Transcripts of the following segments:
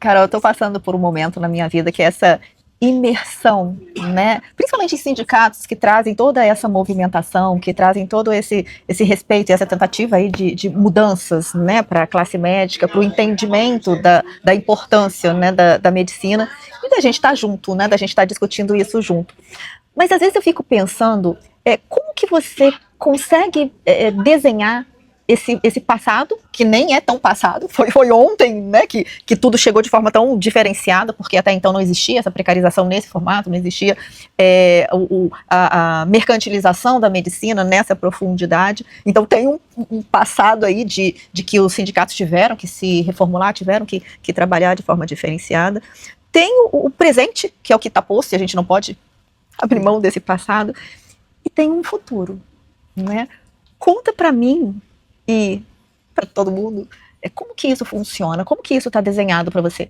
Carol, eu estou passando por um momento na minha vida que é essa imersão, né? Principalmente em sindicatos que trazem toda essa movimentação, que trazem todo esse respeito e essa tentativa aí de mudanças, né, para a classe médica, para o entendimento da importância, né, da medicina, e da gente estar junto, né, da gente estar discutindo isso junto. Mas às vezes eu fico pensando, como que você consegue desenhar esse passado, que nem é tão passado, foi ontem, né, que tudo chegou de forma tão diferenciada, porque até então não existia essa precarização nesse formato, não existia a mercantilização da medicina nessa profundidade. Então tem um passado aí de que os sindicatos tiveram que se reformular, tiveram que trabalhar de forma diferenciada. Tem o presente, que é o que está posto, e a gente não pode abrir mão desse passado, e tem um futuro, né? Conta para mim e para todo mundo, como que isso funciona? Como que isso está desenhado para você?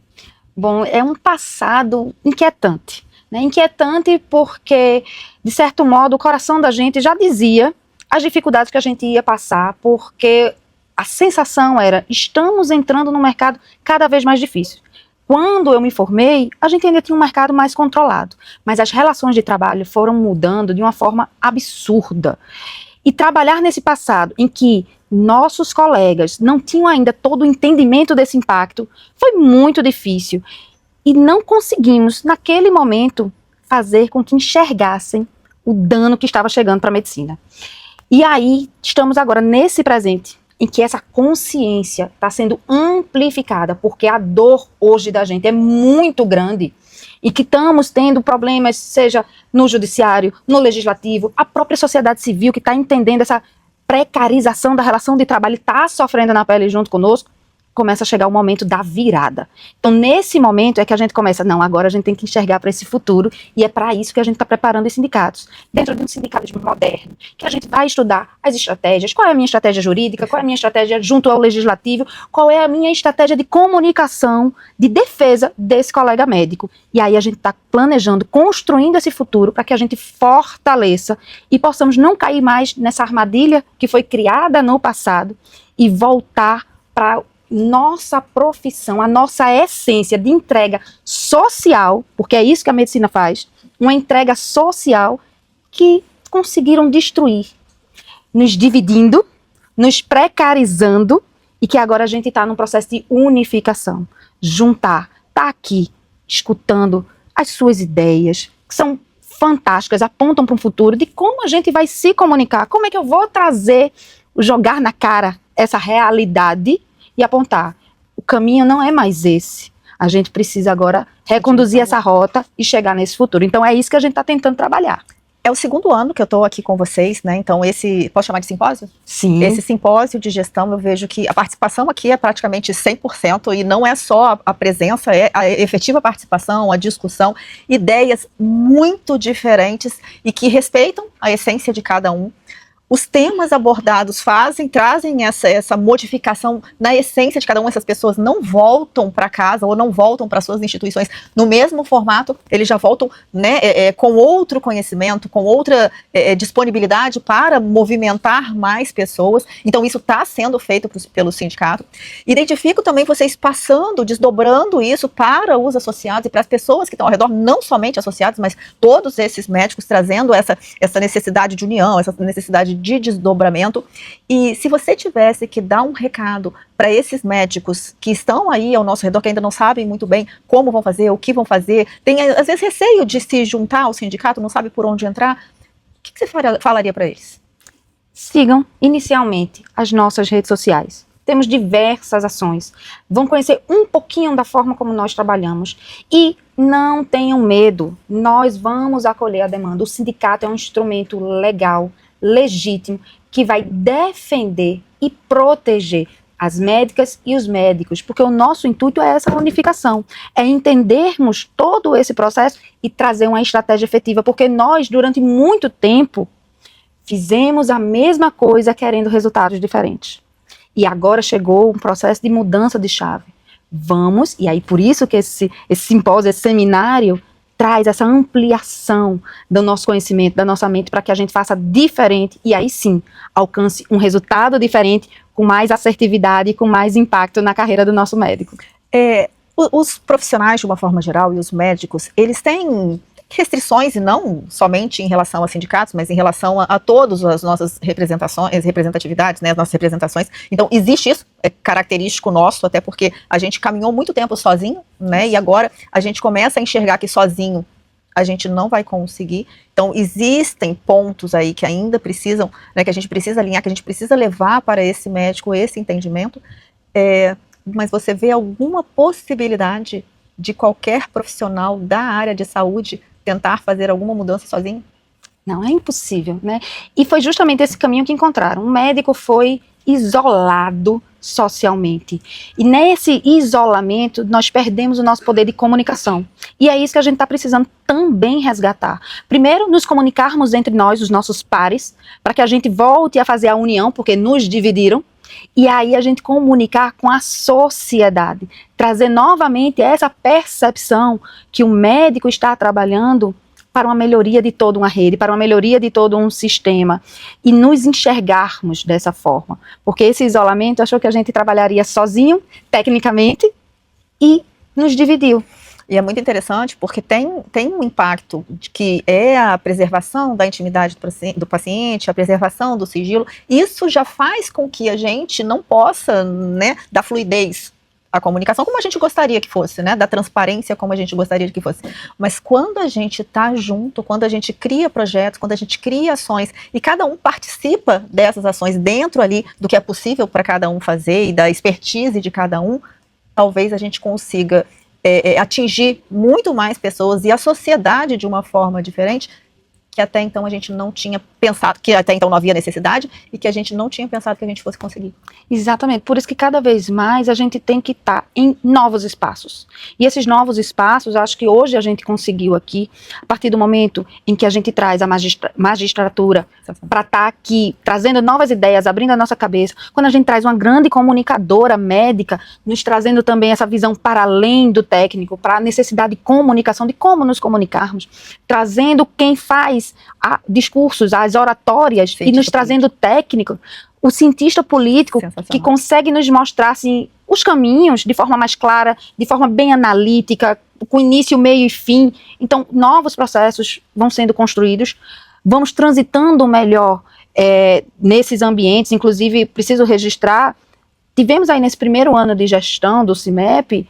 Bom, é um passado inquietante, né? Inquietante porque, de certo modo, o coração da gente já dizia as dificuldades que a gente ia passar, porque a sensação era, estamos entrando num mercado cada vez mais difícil. Quando eu me formei, a gente ainda tinha um mercado mais controlado, mas as relações de trabalho foram mudando de uma forma absurda. E trabalhar nesse passado em que nossos colegas não tinham ainda todo o entendimento desse impacto foi muito difícil. E não conseguimos, naquele momento, fazer com que enxergassem o dano que estava chegando para a medicina. E aí, estamos agora nesse presente, em que essa consciência está sendo amplificada, porque a dor hoje da gente é muito grande, e que estamos tendo problemas, seja no judiciário, no legislativo, a própria sociedade civil que está entendendo essa precarização da relação de trabalho e está sofrendo na pele junto conosco, começa a chegar o momento da virada. Então, nesse momento é que a gente começa, não, agora a gente tem que enxergar para esse futuro, e é para isso que a gente está preparando os sindicatos. Dentro de um sindicalismo moderno, que a gente vai estudar as estratégias, qual é a minha estratégia jurídica, qual é a minha estratégia junto ao legislativo, qual é a minha estratégia de comunicação, de defesa desse colega médico. E aí a gente está planejando, construindo esse futuro para que a gente fortaleça e possamos não cair mais nessa armadilha que foi criada no passado e voltar para nossa profissão, a nossa essência de entrega social, porque é isso que a medicina faz, uma entrega social que conseguiram destruir, nos dividindo, nos precarizando, e que agora a gente está num processo de unificação, juntar, tá aqui, escutando as suas ideias, que são fantásticas, apontam para um futuro de como a gente vai se comunicar, como é que eu vou trazer, jogar na cara essa realidade e apontar, o caminho não é mais esse, a gente precisa agora reconduzir essa rota e chegar nesse futuro. Então é isso que a gente está tentando trabalhar. É o segundo ano que eu estou aqui com vocês, né? Então posso chamar de simpósio? Sim. Esse simpósio de gestão, eu vejo que a participação aqui é praticamente 100%, e não é só a presença, é a efetiva participação, a discussão, ideias muito diferentes e que respeitam a essência de cada um. Os temas abordados trazem essa modificação na essência de cada uma. Essas pessoas não voltam para casa ou não voltam para suas instituições no mesmo formato, eles já voltam, né, com outro conhecimento, com outra disponibilidade para movimentar mais pessoas. Então isso está sendo feito pelo sindicato. Identifico também vocês desdobrando isso para os associados e para as pessoas que estão ao redor, não somente associados, mas todos esses médicos, trazendo essa necessidade de união, essa necessidade de desdobramento. E se você tivesse que dar um recado para esses médicos que estão aí ao nosso redor, que ainda não sabem muito bem como vão fazer, o que vão fazer, tem às vezes receio de se juntar ao sindicato, não sabe por onde entrar, o que você falaria para eles? Sigam inicialmente as nossas redes sociais. Temos diversas ações. Vão conhecer um pouquinho da forma como nós trabalhamos. E não tenham medo, nós vamos acolher a demanda. O sindicato é um instrumento legal, legítimo, que vai defender e proteger as médicas e os médicos, porque o nosso intuito é essa unificação, é entendermos todo esse processo e trazer uma estratégia efetiva, porque nós, durante muito tempo, fizemos a mesma coisa querendo resultados diferentes. E agora chegou um processo de mudança de chave. Vamos, e aí por isso que esse simpósio, esse seminário, traz essa ampliação do nosso conhecimento, da nossa mente, para que a gente faça diferente e aí sim alcance um resultado diferente, com mais assertividade e com mais impacto na carreira do nosso médico. Os profissionais, de uma forma geral, e os médicos, eles têm restrições, e não somente em relação a sindicatos, mas em relação a todas as nossas representatividades, né, as nossas representações. Então, existe isso, é característico nosso, até porque a gente caminhou muito tempo sozinho, né, e agora a gente começa a enxergar que sozinho a gente não vai conseguir. Então, existem pontos aí que ainda precisam, né, que a gente precisa alinhar, que a gente precisa levar para esse médico esse entendimento. Mas você vê alguma possibilidade de qualquer profissional da área de saúde tentar fazer alguma mudança sozinho? Não, é impossível, né? E foi justamente esse caminho que encontraram. O médico foi isolado socialmente. E nesse isolamento, nós perdemos o nosso poder de comunicação. E é isso que a gente está precisando também resgatar. Primeiro, nos comunicarmos entre nós, os nossos pares, para que a gente volte a fazer a união, porque nos dividiram. E aí a gente comunicar com a sociedade, trazer novamente essa percepção que o médico está trabalhando para uma melhoria de toda uma rede, para uma melhoria de todo um sistema, e nos enxergarmos dessa forma. Porque esse isolamento achou que a gente trabalharia sozinho, tecnicamente, e nos dividiu. E é muito interessante porque tem um impacto de que é a preservação da intimidade do paciente, a preservação do sigilo. Isso já faz com que a gente não possa, né, dar fluidez à comunicação como a gente gostaria que fosse, né, da transparência como a gente gostaria que fosse. Mas quando a gente está junto, quando a gente cria projetos, quando a gente cria ações e cada um participa dessas ações dentro ali do que é possível para cada um fazer e da expertise de cada um, talvez a gente consiga atingir muito mais pessoas e a sociedade de uma forma diferente, que até então a gente não tinha pensado, que até então não havia necessidade e que a gente não tinha pensado que a gente fosse conseguir. Exatamente, por isso que cada vez mais a gente tem que estar em novos espaços. E esses novos espaços, acho que hoje a gente conseguiu aqui, a partir do momento em que a gente traz a magistratura para estar aqui, trazendo novas ideias, abrindo a nossa cabeça, quando a gente traz uma grande comunicadora médica, nos trazendo também essa visão para além do técnico, para a necessidade de comunicação, de como nos comunicarmos, trazendo quem faz discursos, as oratórias, e nos trazendo técnico, o cientista político que consegue nos mostrar assim, os caminhos de forma mais clara, de forma bem analítica, com início, meio e fim. Então, novos processos vão sendo construídos, vamos transitando melhor nesses ambientes. Inclusive, preciso registrar, tivemos aí nesse primeiro ano de gestão do CIMEP,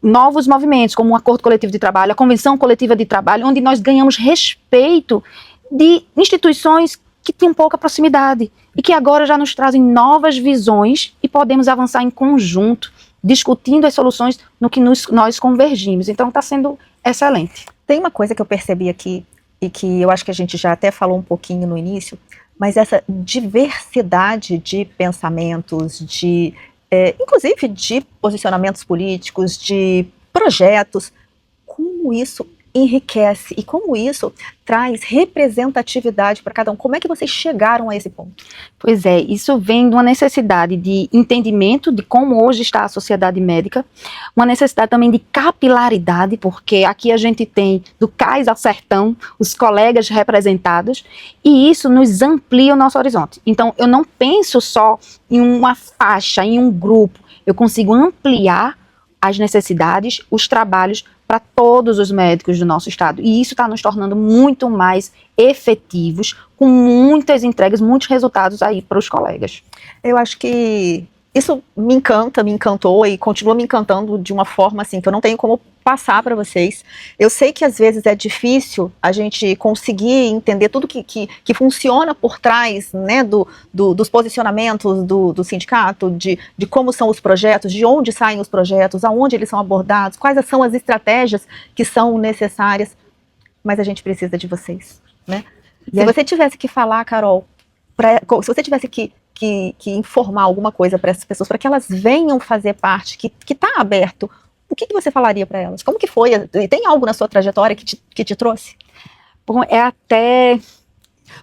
novos movimentos, como o Acordo Coletivo de Trabalho, a Convenção Coletiva de Trabalho, onde nós ganhamos respeito de instituições que tinham pouca proximidade e que agora já nos trazem novas visões e podemos avançar em conjunto, discutindo as soluções no que nós convergimos. Então está sendo excelente. Tem uma coisa que eu percebi aqui e que eu acho que a gente já até falou um pouquinho no início, mas essa diversidade de pensamentos, inclusive de posicionamentos políticos, de projetos, como isso enriquece e como isso traz representatividade para cada um. Como é que vocês chegaram a esse ponto? Pois é, isso vem de uma necessidade de entendimento de como hoje está a sociedade médica, uma necessidade também de capilaridade, porque aqui a gente tem do cais ao sertão os colegas representados, e isso nos amplia o nosso horizonte. Então, eu não penso só em uma faixa, em um grupo, eu consigo ampliar as necessidades, os trabalhos para todos os médicos do nosso estado. E isso está nos tornando muito mais efetivos, com muitas entregas, muitos resultados aí para os colegas. Eu acho que isso me encanta, me encantou e continua me encantando de uma forma assim, que eu não tenho como passar para vocês. Eu sei que às vezes é difícil a gente conseguir entender tudo que funciona por trás, né, dos posicionamentos do sindicato, de como são os projetos, de onde saem os projetos, aonde eles são abordados, quais são as estratégias que são necessárias, mas a gente precisa de vocês, né? Se você tivesse que falar, Carol, se você tivesse que informar alguma coisa para essas pessoas, para que elas venham fazer parte, que está aberto, o que você falaria para elas? Como que foi? Tem algo na sua trajetória que te trouxe? Bom, é até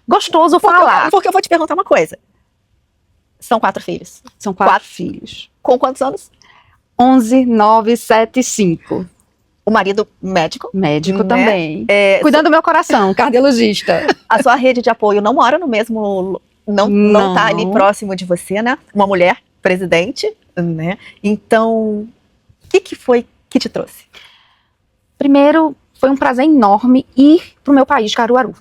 gostoso falar. Porque eu vou te perguntar uma coisa. São 4 filhos. São 4 filhos. Com quantos anos? 11, 9, 7, 5. O marido médico? Médico, né? Também. Cuidando do meu coração, cardiologista. A sua rede de apoio não mora no mesmo... Não tá ali próximo de você, né? Uma mulher presidente, né? Então, que foi que te trouxe? Primeiro, foi um prazer enorme ir para o meu país, Caruaru,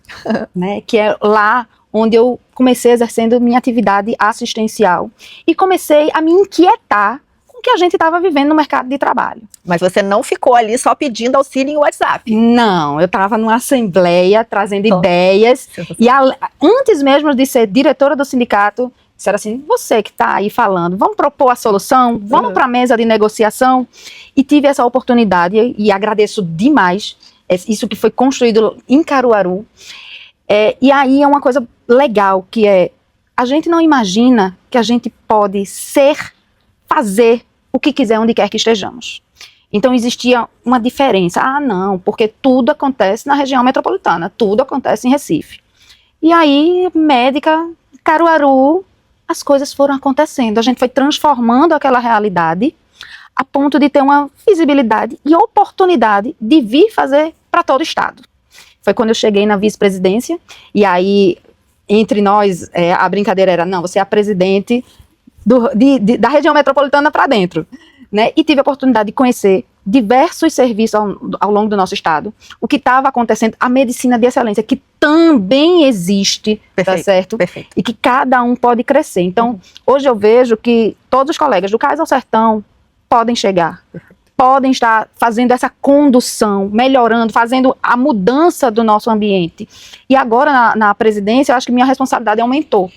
né, que é lá onde eu comecei exercendo minha atividade assistencial e comecei a me inquietar com o que a gente estava vivendo no mercado de trabalho. Mas você não ficou ali só pedindo auxílio em WhatsApp? Não, eu estava numa assembleia trazendo ideias e antes mesmo de ser diretora do sindicato, disseram assim, você que está aí falando, vamos propor a solução, vamos para a mesa de negociação. E tive essa oportunidade e agradeço demais isso que foi construído em Caruaru. E aí é uma coisa legal, que é, a gente não imagina que a gente pode fazer o que quiser onde quer que estejamos. Então existia uma diferença, não, porque tudo acontece na região metropolitana, tudo acontece em Recife. E aí, médica, Caruaru, as coisas foram acontecendo, a gente foi transformando aquela realidade a ponto de ter uma visibilidade e oportunidade de vir fazer para todo o estado. Foi quando eu cheguei na vice-presidência, e aí, entre nós, a brincadeira era, não, você é a presidente da região metropolitana para dentro, né? E tive a oportunidade de conhecer diversos serviços ao longo do nosso estado, o que estava acontecendo, a medicina de excelência, que também existe, perfeito, tá certo? Perfeito. E que cada um pode crescer. Então, hoje eu vejo que todos os colegas do Cais ao Sertão podem chegar, podem estar fazendo essa condução, melhorando, fazendo a mudança do nosso ambiente. E agora, na presidência, eu acho que minha responsabilidade aumentou,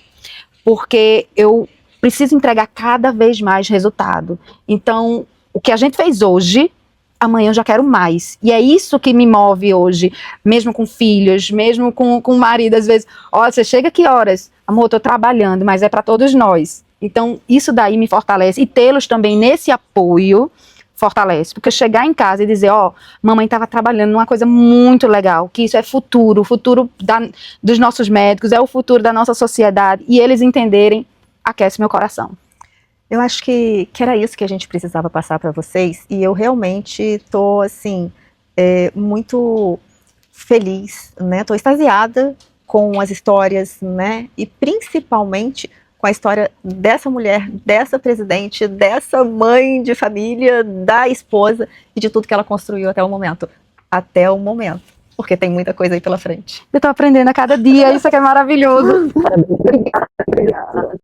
porque eu preciso entregar cada vez mais resultado. Então, o que a gente fez hoje, amanhã eu já quero mais. E é isso que me move hoje, mesmo com filhos, mesmo com o marido, às vezes, você chega que horas? Amor, eu tô trabalhando, mas é para todos nós. Então, isso daí me fortalece, e tê-los também nesse apoio fortalece, porque chegar em casa e dizer, mamãe estava trabalhando numa coisa muito legal, que isso é futuro, o futuro dos nossos médicos, é o futuro da nossa sociedade, e eles entenderem, aquece meu coração. Eu acho que era isso que a gente precisava passar para vocês, e eu realmente estou, assim, muito feliz, né? Estou extasiada com as histórias, né? E principalmente com a história dessa mulher, dessa presidente, dessa mãe de família, da esposa e de tudo que ela construiu até o momento. Até o momento. Porque tem muita coisa aí pela frente. Eu estou aprendendo a cada dia, isso aqui é maravilhoso. Obrigada.